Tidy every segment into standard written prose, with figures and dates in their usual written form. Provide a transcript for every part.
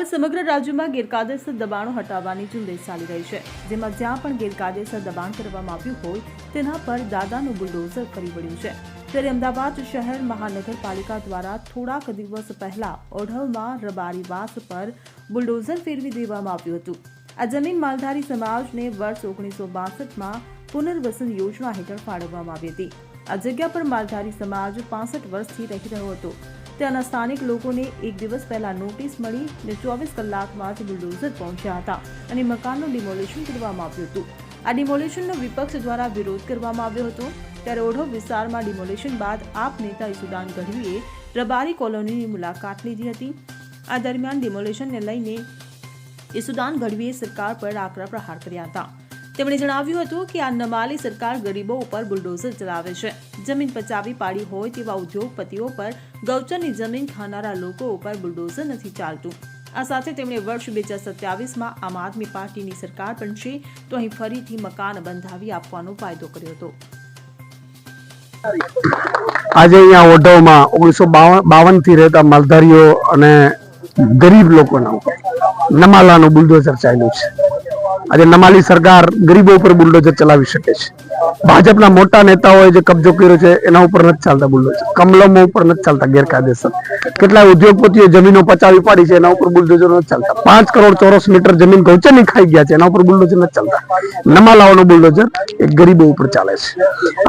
હાલ સમગ્ર રાજ્યમાં ગેરકાયદેસર દબાણો હટાવવાની ઝુંબેશ ચાલી રહી છે, જેમાં જ્યાં પણ ગેરકાયદેસર દબાણ કરવામાં આવ્યું હોય તેના પર દાદાનું બુલડોઝર ફરી વળ્યું છે। ત્યારે અમદાવાદ શહેર મહાનગરપાલિકા દ્વારા થોડાક દિવસ પહેલા ઓઢવમાં રબારીવાસ પર બુલડોઝર ફેરવી દેવામાં આવ્યું હતું। આ જમીન માલધારી સમાજને વર્ષ 1962માં પુનર્વસન યોજના હેઠળ ફાળવવામાં આવી હતી। આ જગ્યા પર માલધારી સમાજ 65 વર્ષથી રહી રહ્યો હતો। ત્યાંના સ્થાનિક લોકોને એક દિવસ પહેલા નોટિસ મળી અને 24 કલાકમાં જ બુલડોઝર પહોંચ્યા હતા અને મકાનનું ડિમોલિશન કરવામાં આવ્યું હતું। આ ડિમોલિશનનો વિપક્ષ દ્વારા વિરોધ કરવામાં આવ્યો હતો। ત્યારે ઓઢવ વિસ્તારમાં ડિમોલિશન બાદ આપ નેતા ઈસુદાન ગઢવીએ રબારી કોલોનીની મુલાકાત લીધી હતી। આ દરમિયાન ડિમોલિશનને લઈને ઈસુદાન ગઢવીએ સરકાર પર આકરા પ્રહાર કર્યા હતા। તેમણે જણાવ્યું હતું કે આ નમાલી સરકાર ગરીબો ઉપર બુલડોઝર ચલાવે છે। જમીન પચાવી પાડી હોય તેવા ઉદ્યોગપતિઓ પર ગૌચરની જમીન ખાનારા લોકો ઉપર બુલડોઝર નથી ચાલતું। આ સાથે તેમણે વર્ષ 2027માં આમ આદમી પાર્ટીની સરકાર બનશે તો અહીં ફરીથી મકાન બંધાવી આપવાનો વાયદો કર્યો હતો। આજે અહીંયા ઓઢવમાં 1952 થી રહેતા માલધારીઓ અને ગરીબ લોકોના ઉપર નમાલાનું બુલડોઝર ચાલ્યું છે। આજે નમાલી સરકાર ગરીબો ઉપર બુલડોઝર ચલાવી શકે છે। ભાજપના મોટા નેતાઓએ જે કબજો કર્યો છે એના ઉપર નથી ચાલતા બુલડોઝર, કમલમો ઉપર નથી ચાલતા ગેરકાયદેસર। કેટલાય ઉદ્યોગપતિઓ જમીનો પચાવી પાડી છે એના ઉપર બુલડોઝર નથી ચાલતા। 5 કરોડ ચોરસ મીટર જમીન ગૌચરની ખાઈ ગયા છે એના ઉપર બુલડોઝર નથી ચાલતા। નમાલાઓનો બુલડોઝર એ ગરીબો ઉપર ચાલે છે।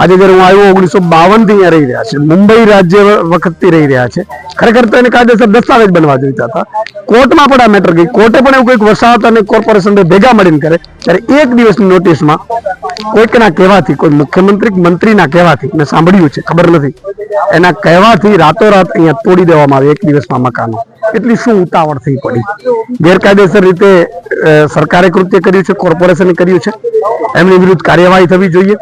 આજે જ્યારે હું આવ્યો 1952 થી અહીંયા રહી રહ્યા છે, મુંબઈ રાજ્ય વખતથી રહી રહ્યા છે। ખરેખર તો એને કાયદેસર દસ્તાવેજ બનવા જોઈતા હતા। કોર્ટમાં પણ આ મેટર ગઈ, કોર્ટે પણ એવું કંઈક વસાહત અને કોર્પોરેશન ભેગા મળીને કરે ત્યારે એક દિવસની નોટિસમાં કોઈકના કહેવાથી, કોઈ મુખ્યમંત્રી મંત્રીના કહેવાથી, મેં સાંભળ્યું છે ખબર નથી, એના કહેવાથી રાતોરાત અહીંયા તોડી દેવામાં આવે એક દિવસમાં મકાનો। એટલી શું ઉતાવળ થઈ પડી? ગેરકાયદેસર રીતે સરકારે કૃત્ય કર્યું છે, કોર્પોરેશને કર્યું છે, એમની વિરુદ્ધ કાર્યવાહી થવી જોઈએ।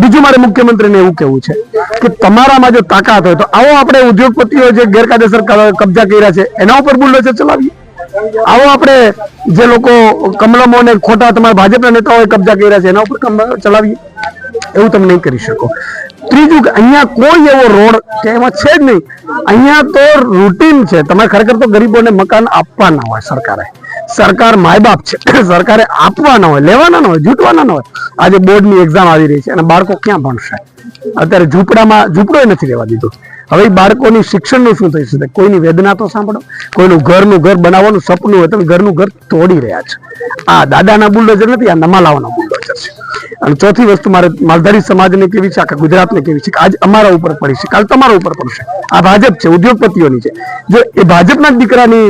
બીજું મારે મુખ્યમંત્રીને એવું કહેવું છે કે તમારામાં જો તાકાત હોય તો આવો આપણે ઉદ્યોગપતિઓ જે ગેરકાયદેસર કબજા કર્યા છે એના ઉપર બુલડોઝર ચલાવીએ। આવો આપણે જે લોકો કમલમો ને ખોટા તમારા ભાજપના નેતાઓએ કબજા કર્યા છે એના ઉપર ચલાવીએ। એવું તમે નહીં કરી શકો। ત્રીજું કે અહીંયા કોઈ એવો રોડ કે એમાં છે જ નહીં। અહીંયા તો રૂટીન છે, તમારે ખરેખર તો ગરીબોને મકાન આપવાના હોય સરકારે। સરકાર માય બાપ છે, સરકારે આપવાના હોય, લેવાના ન હોય, જૂટવાના ન હોય। આજે બોર્ડની એક્ઝામ આવી રહી છે અને બાળકો ક્યાં ભણશે? અત્યારે ઝૂંપડો નથી રહેવા દીધો। હવે બાળકોની શિક્ષણનું શું થઈ શકે? કોઈની વેદના તો સાંભળો। કોઈનું ઘરનું ઘર બનાવવાનું સપનું હોય, તમે ઘરનું ઘર તોડી રહ્યા છો। આ દાદાના બુલડોઝર નથી, આ નમાલાઓના બુલડોઝર છે। અને ચોથી વસ્તુ મારે માલધારી સમાજને કેવી છે, આખા ગુજરાતને કેવી છે કે આજ અમારા ઉપર પડી છે, કાલ તમારા ઉપર પડશે। આ ભાજપ છે, ઉદ્યોગપતિઓની છે। જો એ ભાજપના જ દીકરાની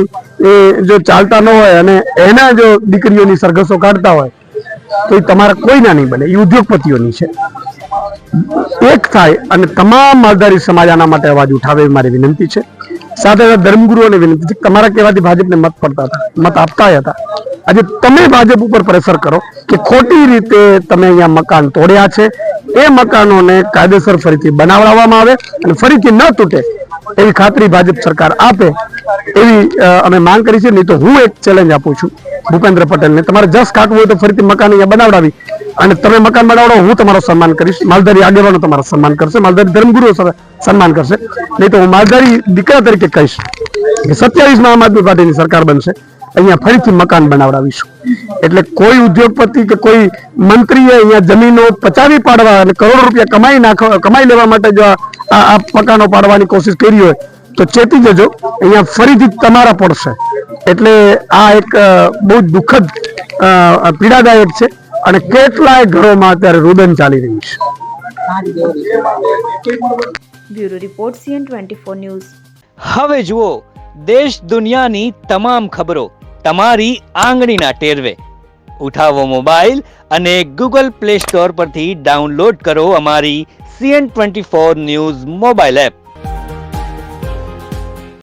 જો ચાલતા ન હોય અને એના જો દીકરીઓની સરઘસો કાઢતા હોય તો એ તમારા કોઈના નહીં બને, એ ઉદ્યોગપતિઓની છે। એક થાય અને તમામ માલધારી સમાજ આના માટે અવાજ ઉઠાવે એવી મારી વિનંતી છે। સાથે સાથે ધર્મગુરુઓને વિનંતી છે, તમારા કહેવાથી ભાજપને મત પડતા હતા, મત આપતા હતા। આજે તમે ભાજપ ઉપર પ્રેશર કરો કે ખોટી રીતે તમે અહીંયા મકાન તોડ્યા છે, એ મકાનોને કાયદેસર ફરીથી બનાવવામાં આવે અને ફરીથી ન તૂટે એવી ખાતરી ભાજપ સરકાર આપે એવી અમે માંગ કરી છે। નહીં તો હું એક ચેલેન્જ આપું છું ભૂપેન્દ્ર પટેલને, તમારે જસ કાઢવું હોય તો ફરીથી મકાન અહીંયા બનાવડાવી અને તમે મકાન બનાવડો, હું તમારો સન્માન કરીશ। માલધારી આગેવાનો તમારો સન્માન કરશે, માલધારી ધર્મગુરુઓ સન્માન કરશે। નહીં તો હું માલધારી દીકરા તરીકે કહીશ કે 27માં આમ આદમી પાર્ટીની સરકાર બનશે, અહીંયા ફરીથી મકાન બનાવડાવીશું। એટલે કોઈ ઉદ્યોગપતિ કે કોઈ મંત્રીએ અહીંયા જમીનો પચાવી પાડવા અને કરોડો રૂપિયા કમાઈ લેવા માટે જો આ મકાનો પાડવાની કોશિશ કરી હોય તો ચેતી જજો, અહીંયા ફરીથી તમારા પડશે। એટલે આ એક બહુ દુઃખદ પીડાદાયક છે અને કેટલાય ઘરોમાં અત્યારે રુદન ચાલી રહ્યું છે। Bureau report CN24 news. હવે જુઓ દેશ દુનિયાની તમામ ખબરો તમારી આંગળીના ટેરવે। ઉઠાવો મોબાઈલ અને Google Play Store પરથી ડાઉનલોડ કરો અમારી CN24 ન્યૂઝ મોબાઈલ એપ।